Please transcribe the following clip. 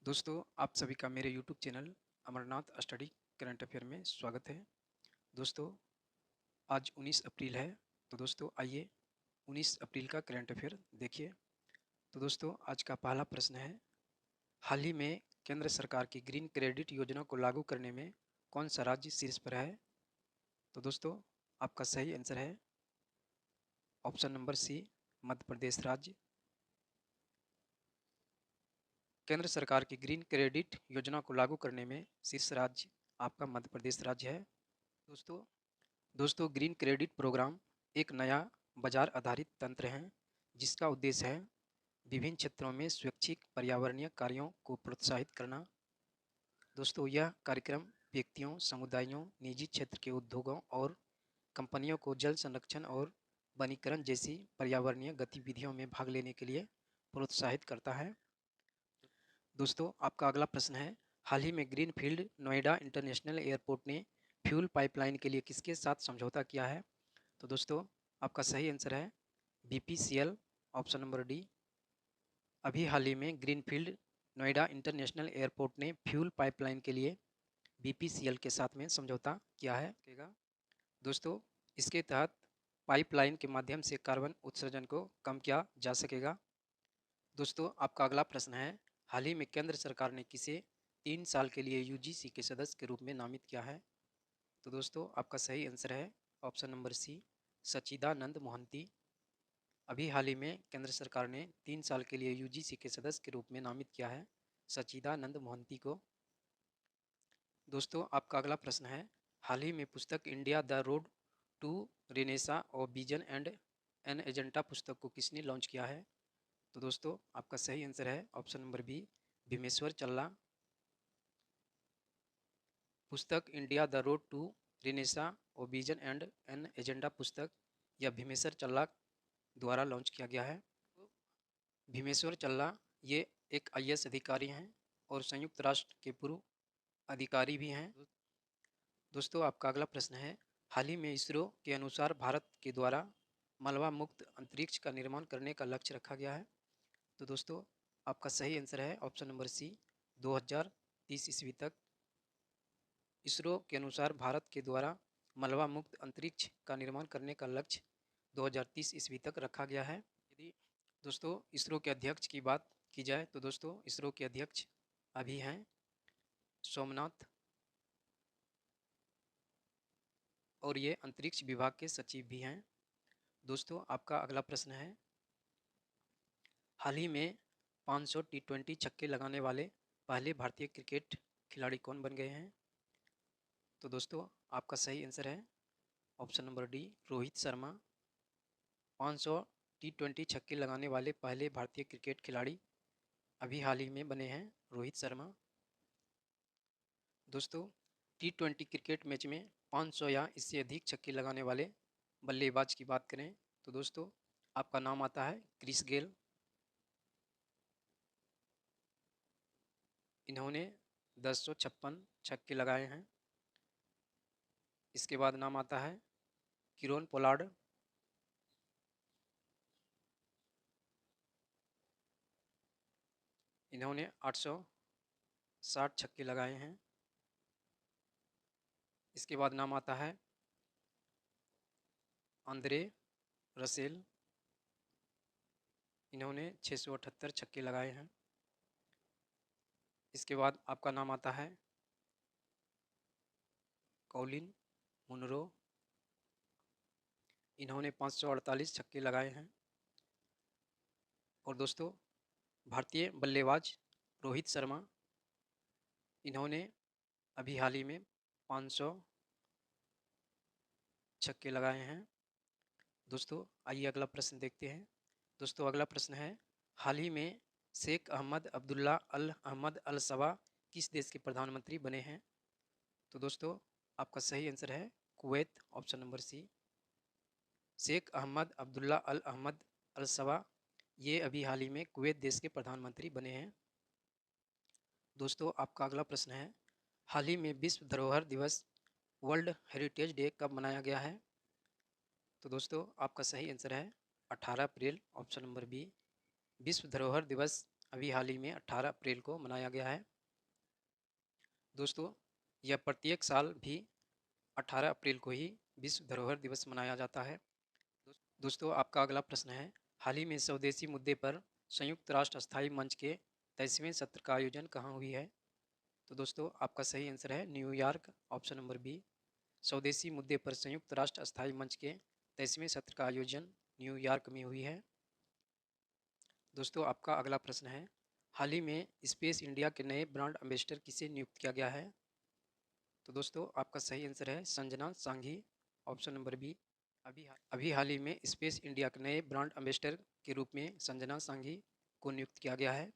दोस्तों, आप सभी का मेरे YouTube channel Amarnath study current affair में स्वागत है। दोस्तों, आज 19 अप्रैल है। तो दोस्तों आइए 19 अप्रैल का करंट अफेयर देखिए। तो दोस्तों आज का पहला प्रश्न है, हाल ही में केंद्र सरकार की ग्रीन क्रेडिट योजना को लागू करने में कौन सा राज्य शीर्ष पर है? तो दोस्तों आपका सही आंसर है ऑप्शन नंबर सी, मध्य प्रदेश राज्य। केंद्र सरकार की ग्रीन क्रेडिट योजना को लागू करने में शीर्ष राज्य आपका मध्य प्रदेश राज्य है। दोस्तों दोस्तों ग्रीन क्रेडिट प्रोग्राम एक नया बाजार आधारित तंत्र है जिसका उद्देश्य है विभिन्न क्षेत्रों में स्वैच्छिक पर्यावरणीय कार्यों को प्रोत्साहित करना। दोस्तों यह कार्यक्रम व्यक्तियों, समुदायों, निजी क्षेत्र के उद्योगों और कंपनियों को जल संरक्षण और वनीकरण जैसी पर्यावरणीय गतिविधियों में भाग लेने के लिए प्रोत्साहित करता है। दोस्तों आपका अगला प्रश्न है, हाल ही में ग्रीनफील्ड नोएडा इंटरनेशनल एयरपोर्ट ने फ्यूल पाइपलाइन के लिए किसके साथ समझौता किया है? तो दोस्तों आपका सही आंसर है बीपीसीएल, ऑप्शन नंबर डी। अभी हाल ही में ग्रीनफील्ड नोएडा इंटरनेशनल एयरपोर्ट ने फ्यूल पाइपलाइन के लिए बीपीसीएल के साथ में समझौता किया है। दोस्तों इसके तहत पाइपलाइन के माध्यम से कार्बन उत्सर्जन को कम किया जा सकेगा। दोस्तों आपका अगला प्रश्न है, हाल ही में केंद्र सरकार ने किसे 3 साल के लिए यूजीसी के सदस्य के रूप में नामित किया है? तो दोस्तों आपका सही आंसर है ऑप्शन नंबर सी, सच्चिदानंद मोहंती। अभी हाल ही में केंद्र सरकार ने 3 साल के लिए यूजीसी के सदस्य के रूप में नामित किया है सच्चिदानंद मोहंती को। दोस्तों आपका अगला प्रश्न है, हाल ही में पुस्तक India the road to renaissance और विजन एंड एन एजेंडा पुस्तक को किसने लॉन्च किया है? तो दोस्तों आपका सही आंसर है option number B, Bhimeshwar Challa. पुस्तक India the road to renaissance और विजन एंड एन एजेंडा पुस्तक यह भीमेश्वर चल्ला द्वारा लॉन्च किया गया है। भीमेश्वर चल्ला ये एक आईएएस अधिकारी हैं और संयुक्त राष्ट्र के पूर्व अधिकारी भी हैं। दोस्तों आपका अगला प्रश्न है, हाल ही में इसरो के अनुसार भारत के द्वारा मलबा मुक्त अंतरिक्ष का निर्माण करने का लक्ष्य रखा गया है। तो दोस्तों आपका सही आंसर है ऑप्शन नंबर सी, 2030 ईस्वी तक। इसरो के अनुसार भारत के द्वारा मलबा मुक्त अंतरिक्ष का निर्माण करने का लक्ष्य 2030 ईस्वी तक रखा गया है। यदि दोस्तों इसरो के अध्यक्ष की बात की जाए तो दोस्तों इसरो के अध्यक्ष अभी हैं सोमनाथ और ये अंतरिक्ष विभाग के सचिव भी हैं। दोस्तों आपका अगला प्रश्न है, हाल ही में 500 टी20 छक्के लगाने वाले पहले भारतीय क्रिकेट खिलाड़ी कौन बन गए हैं? तो दोस्तों आपका सही आंसर है option number D, Rohit Sharma. 500 टी20 छक्के लगाने वाले पहले भारतीय क्रिकेट खिलाड़ी अभी हाल ही में बने हैं रोहित शर्मा। दोस्तों टी20 क्रिकेट मैच में 500 या इससे अधिक छक्के लगाने वाले बल्लेबाज की बात करें तो दोस्तों आपका नाम आता है क्रिस गेल। इन्होंने 1056 छक्के लगाए हैं। इसके बाद नाम आता है किरोन पोलार्ड। इन्होंने 860 छक्के लगाए हैं। इसके बाद नाम आता है आंद्रे रसेल। इन्होंने 678 छक्के लगाए हैं। इसके बाद आपका नाम आता है कॉलिन मुनरो। इन्होंने 548 छक्के लगाए हैं। और दोस्तों भारतीय बल्लेबाज रोहित शर्मा, इन्होंने अभी हाल ही में 500 छक्के लगाए हैं। दोस्तों आइए अगला प्रश्न देखते हैं। दोस्तों अगला प्रश्न है, हाल ही में Sheikh Ahmad Abdullah Al Ahmad Al सबा किस देश के प्रधानमंत्री बने हैं? तो दोस्तों आपका सही आंसर है Kuwait, option number C. Sheikh Ahmad Abdullah Al Ahmad Al Sabah ये अभी हाल ही में कुवैत देश के प्रधानमंत्री बने हैं। दोस्तों आपका अगला प्रश्न है, हाल ही में विश्व धरोहर दिवस वर्ल्ड हेरिटेज डे कब मनाया गया है? तो दोस्तों आपका सही आंसर है 18 अप्रैल, ऑप्शन नंबर बी। विश्व धरोहर दिवस अभी हाल ही में 18 अप्रैल को मनाया गया है। दोस्तों, यह प्रत्येक साल भी 18 अप्रैल को ही विश्व धरोहर दिवस मनाया जाता है। दोस्तों, आपका अगला प्रश्न है, हाल ही में स्वदेशी मुद्दे पर संयुक्त राष्ट्र अस्थायी मंच के 23वें सत्र का आयोजन कहाँ हुई है? तो दोस्तों, आपका सही आंसर है न्यूयॉर्क, ऑप्शन नंबर बी। स्वदेशी मुद्दे पर संयुक्त राष्ट्र अस्थायी मंच के 23वें सत्र का आयोजन न्यूयॉर्क में हुई है। दोस्तों, आपका अगला प्रश्न है, हाल ही में स्पेस इंडिया के नए ब्रांड एम्बेसडर किसे नियुक्त किया गया है? तो दोस्तों, आपका सही आंसर है Sanjana Sanghi, option number B. अभी हाल ही में स्पेस इंडिया के नए ब्रांड एम्बेसडर के रूप में संजना सांघी को नियुक्त किया गया है।